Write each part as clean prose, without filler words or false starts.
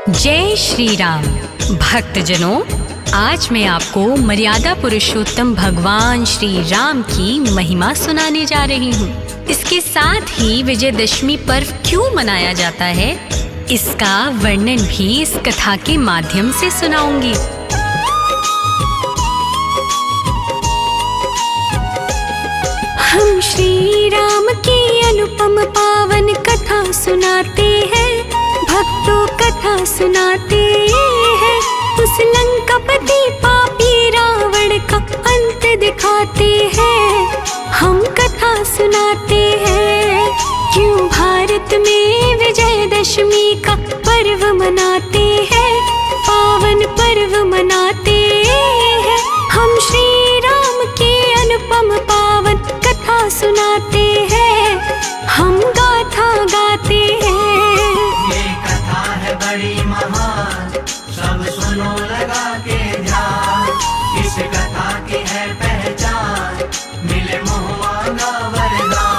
जय श्री राम। भक्तजनों, आज मैं आपको मर्यादा पुरुषोत्तम भगवान श्री राम की महिमा सुनाने जा रही हूँ। इसके साथ ही विजयदशमी पर्व क्यों मनाया जाता है, इसका वर्णन भी इस कथा के माध्यम से सुनाऊंगी। हम श्री राम की अनुपम पावन कथा सुनाते हैं, भक्तों कथा सुनाते हैं। उस लंकापति पापी रावण का अंत दिखाते हैं, हम कथा सुनाते हैं। क्यों भारत में विजयदशमी का पर्व मनाते हैं, पावन पर्व मनाते हैं। हम श्री राम की अनुपम पावन कथा सुनाते हैं, हम गाथा गाते हैं। ये कथा है बड़ी महान, सब सुनो लगा के ध्यान। इस कथा की है पहचान, मिले मोह मांगा वरदान।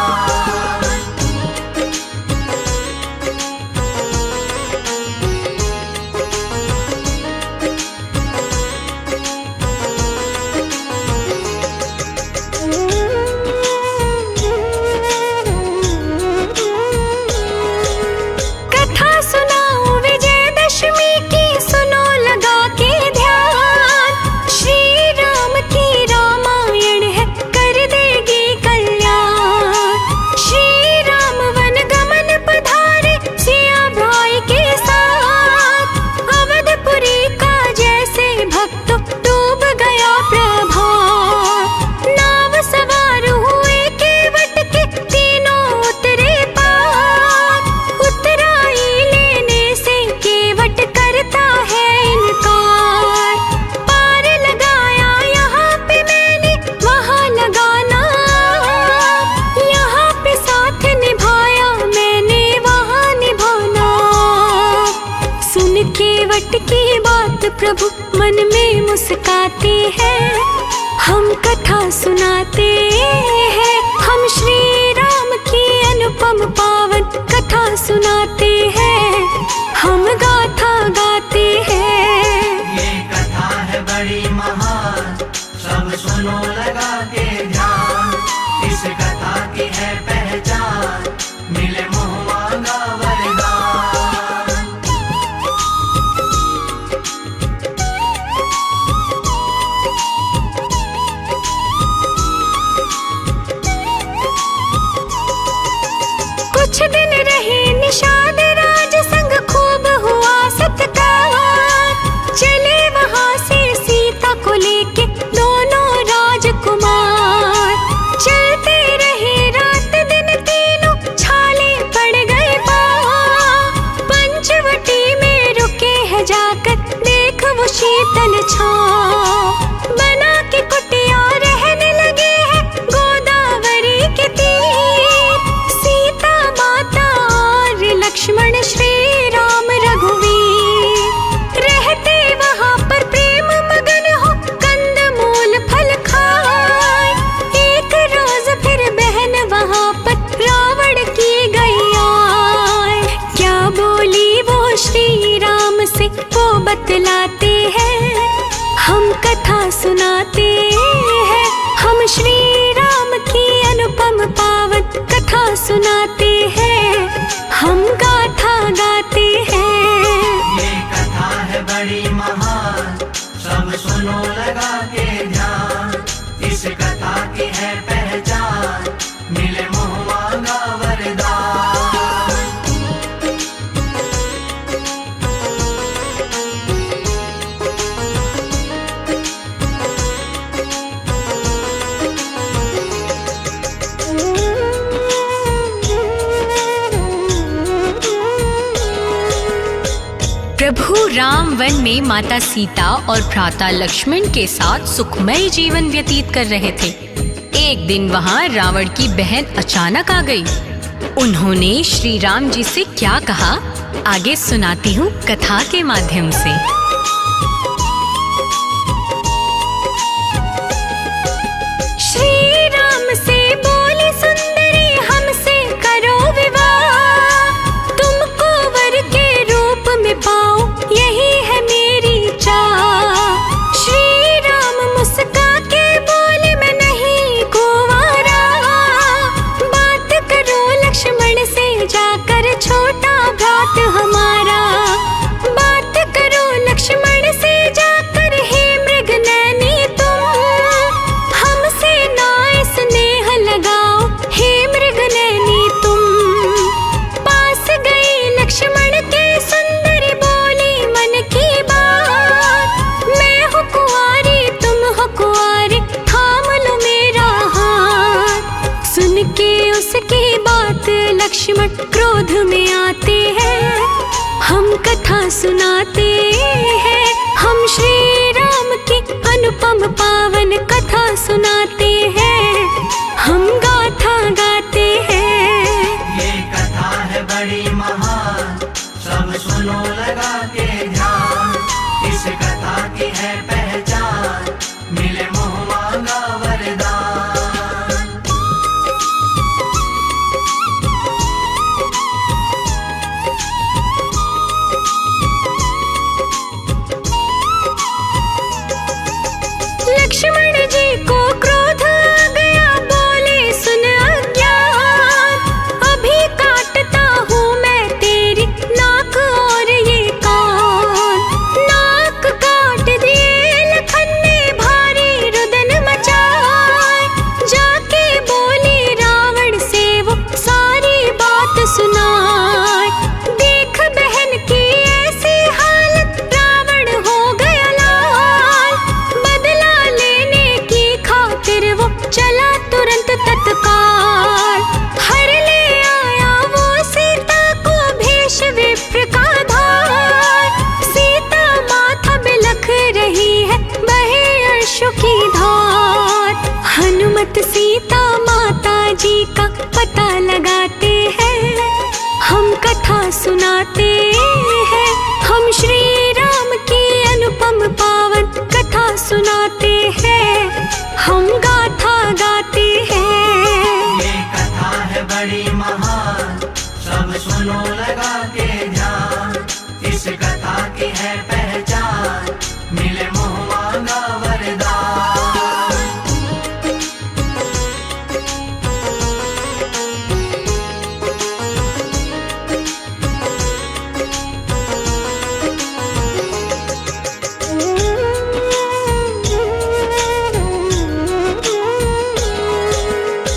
केवट की बात प्रभु मन में मुस्काते हैं, हम कथा सुनाते हैं। हम श्री राम की अनुपम पावन कथा सुनाते हैं, हम गाथा गाते हैं। ये कथा है बड़ी महान, सब सुनो लगा के ध्यान। इस कथा की है पहचान, मिले मोह मांगा वरदान। कुछ दिन रहे निषाद राज संग, खूब हुआ सत्कार। चले वहां से सीता को लेके दोनों राजकुमार। चलते रहे रात दिन तीनों, छाले पड़ गए पाँव। पंचवटी में रुके हैं जाकर, देख वो शीतल छाँव। बना के कुटिया रहने लगे हैं गोदावरी के तीर। सीता माता और लक्ष्मण श्री राम रघुवीर रहते वहां पर प्रेम मगन हो, कंद मूल फल खाए। एक रोज फिर बहन वहां पर रावण की गई आए। क्या बोली वो श्री राम से वो बतलाते हैं, हम कथा सुनाते हैं। हम श्री राम की अनुपम पावन कथा सुनाते हैं, हम गाथा गाते हैं। ये कथा है बड़ी महान, सब सुनो लगा के ध्यान। इस कथा की है पहचान, मिले मोह मांगा वरदान। प्रभु राम वन में माता सीता और भ्राता लक्ष्मण के साथ सुखमय जीवन व्यतीत कर रहे थे। एक दिन वहां रावण की बहन अचानक आ गई। उन्होंने श्री राम जी से क्या कहा, आगे सुनाती हूँ कथा के माध्यम से। श्री राम से बोले सुंदरी, हमसे करो विवाह। तुमको वर के रूप में पाऊं सुनाते हैं, हम श्री राम की अनुपम पावन कथा सुनाते हैं, हम गाथा गाते हैं। ये कथा है बड़ी महान, सब सुनो लगा के ध्यान। इस कथा की है पहचान, मिले मोह मांगा वरदान। लक्ष्मण जी को क्रोध आ गया, बोले सुन अज्ञान, अभी काटता हूँ मैं तेरी नाक और ये कान। नाक काट दिए लखन ने, भारी रुदन मचाए, जाके बोली रावण से वो सारी बात सुनाए। देख बहन की ऐसी हालत, रावण हो गया लाल, बदला लेने की खातिर वो चला तुरंत तत्काल। हर ले आया वो सीता को भेष विप्र का धार, सीता माथा बिलख रही है, बहे अश्रु की धार। हनुमत सीता माता जी का पता लगाते हैं, हम कथा सुनाते हैं, हम श्री राम की अनुपम पावन कथा सुनाते हैं, हम गाथा गाते हैं। ये कथा है बड़ी महान, सब सुनो लगा के ध्यान। इस कथा की है पहचान, मिले मोह मांगा वरदान।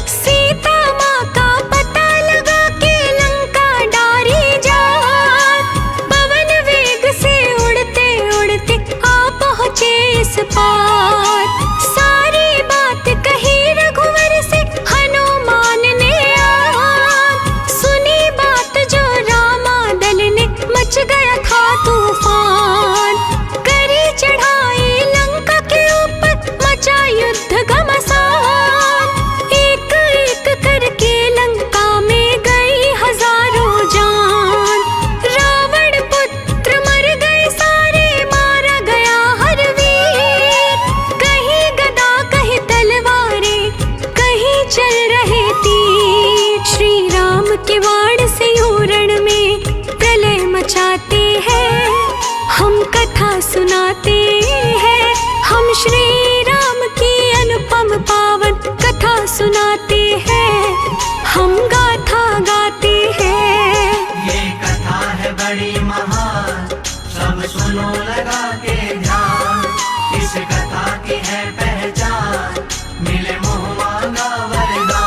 सीता माँ का पता लगा के लंका डारी जात, पवन वेग से उड़ते उड़ते आ पहुँचे इस पार। सारी बात कही रघुवर से हनुमान ने आन, सुनी बात जो रामा दल ने, मच गया था तूफान। करी चढ़ाई लंका के ऊपर, मचा युद्ध घमासान, एक एक करके लंका में गई हजारों जान। रावण पुत्र मर गए सारे, मारा गया हर वीर, कहीं गदा कहीं तलवारें, कहीं चल रहे तीर। श्री राम के बाण से रण में प्रलय मचाते हैं, हम कथा सुनाते हैं, हम श्री राम की अनुपम पावन कथा सुनाते हैं, हम गाथा गाते हैं। ये कथा है बड़ी महान, सब सुनो लगा के ध्यान। इस कथा की है पहचान, मिले मोह मांगा वरदान।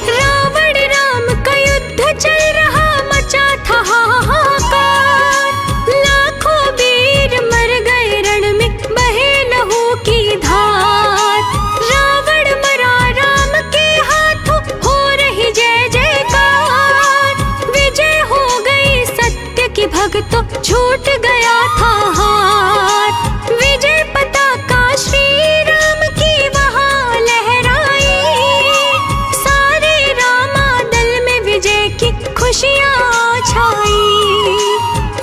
रावण राम का युद्ध चल रहा, मचा था हाहाकार, लाखों वीर मर गए रण में, बहे लहू की धार। रावण मरा राम के हाथों, हो रही जय जयकार, विजय हो गई सत्य की भक्तों, छूट गया था हार। विजय पताका श्री राम की वहाँ लहराई, सारे रामा दल में विजय की खुशियाँ छाई।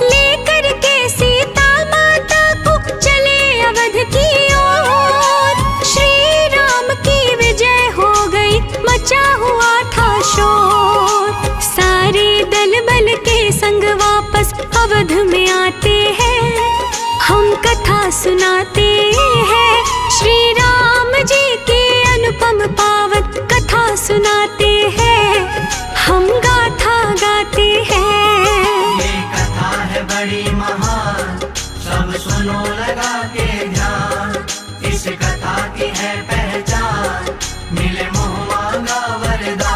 लेकर के सीता माता को चले अवध की ओर, श्री राम की विजय हो गई, मचा हुआ था शोर। सारे दल बल के संग वापस अवध में आते हैं, हम कथा सुनाते हैं, श्री राम जी की अनुपम पावन कथा सुनाते हैं, हम गाथा गाते हैं। ये कथा है बड़ी महान, सब सुनो लगा के ध्यान। इस कथा की है पहचान, मिले मोह मांगा वरदान।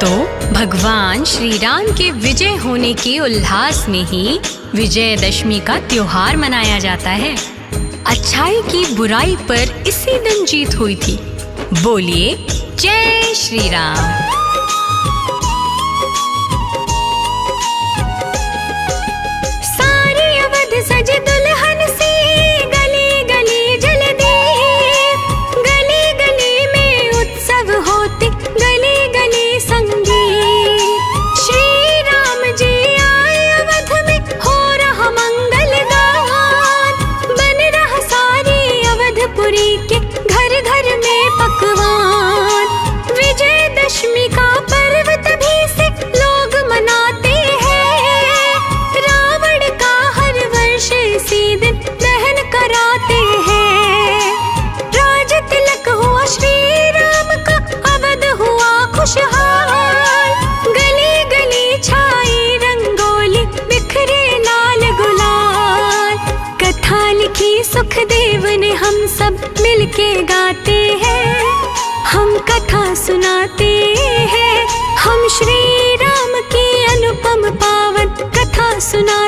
तो भगवान श्री राम के विजय होने के उल्लास में ही विजयदशमी का त्योहार मनाया जाता है। अच्छाई की बुराई पर इसी दिन जीत हुई थी। बोलिए जय श्री राम। सारे अवध सज दुल्हन से गली गली जलती, गली गली में उत्सव होते, गली गली संगीत। श्री राम जी आए अवध में, हो रहा मंगल गान, बन रहा सारी अवधपुरी के घर घर में पकवान। विजयदशमी का पर्व तभी से लोग मनाते हैं, रावण का हर वर्ष इसी दिन दहन कराते हैं। राज तिलक हुआ श्री राम का, अवध हुआ खुशहाल, गली गली छाई रंगोली, बिखरे लाल गुलाल। कथा लिखी सुखदेव ने, हम सब मिलके गाते हैं, हम कथा सुनाते हैं, हम श्री राम की अनुपम पावन कथा सुना